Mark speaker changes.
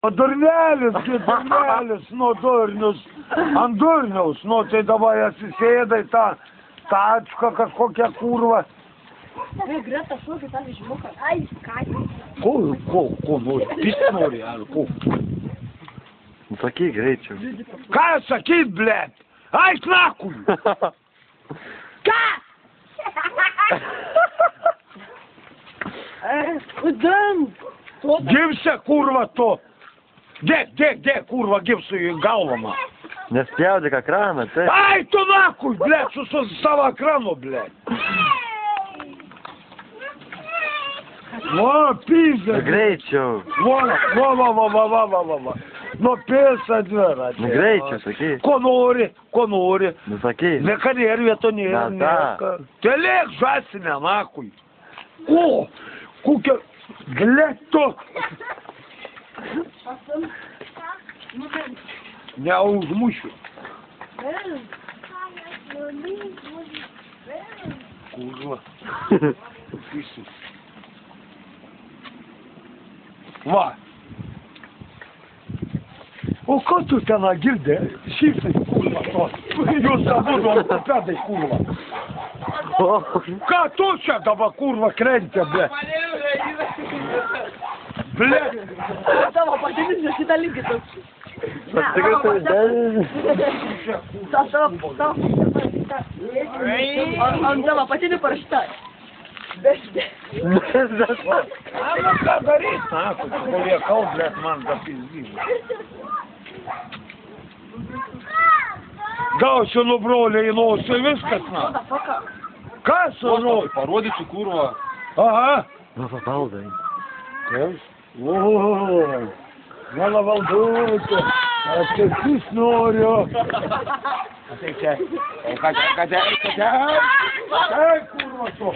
Speaker 1: O durnelis, nu durnius, ant durniaus, nu tai dabar atsisėdai tą tačką kažkokią kurvą.
Speaker 2: Greta šokį tą vežimuką. Ai, skatį.
Speaker 1: Ko nori? Pist nori, ar ko?
Speaker 3: Nu sakyk greičiau.
Speaker 1: Ką sakyt, blėt? Ai, knakui! Ką?
Speaker 2: Kudam?
Speaker 1: Gimse, kurva, to! Dėk, kurva, gimsu į galvą man.
Speaker 3: Nespjaudyk ekraną, tai.
Speaker 1: Ai, tu nakui, blėt, su savo ekranu, blėt. Va, pizė.
Speaker 3: Greičiau.
Speaker 1: Va. Nu, pisa dviratį.
Speaker 3: Nu, greičiau, sakyk.
Speaker 1: Ko nori?
Speaker 3: Nu, sakyk.
Speaker 1: Nekanėr vieto nėra. Tai lėk žasinę, nakui. O, kokia, blėt, tu. Neužmušiu. Kurva. Va. O ką tu ten girdė? Šypsai, kurva, to. Jūs abudu ant pedai, kurva. Ką tu čia dabar, kurva, krentė, ble? Ble.
Speaker 2: Tavo patinis šitą lygį toks. Ant tavo patinį parašyta.
Speaker 1: Ką daryt, naku, kurie kalblėt man da pizdyvų. Gausiu nu broliai į nosį viskas, na. Ką su nori?
Speaker 4: Parodysiu kurvą.
Speaker 1: Aha.
Speaker 3: Nu, valdai.
Speaker 1: Kas? O, mano valdutė. Aš kaip noriu. Ateik čia. O ką čia? Ai, kurva to.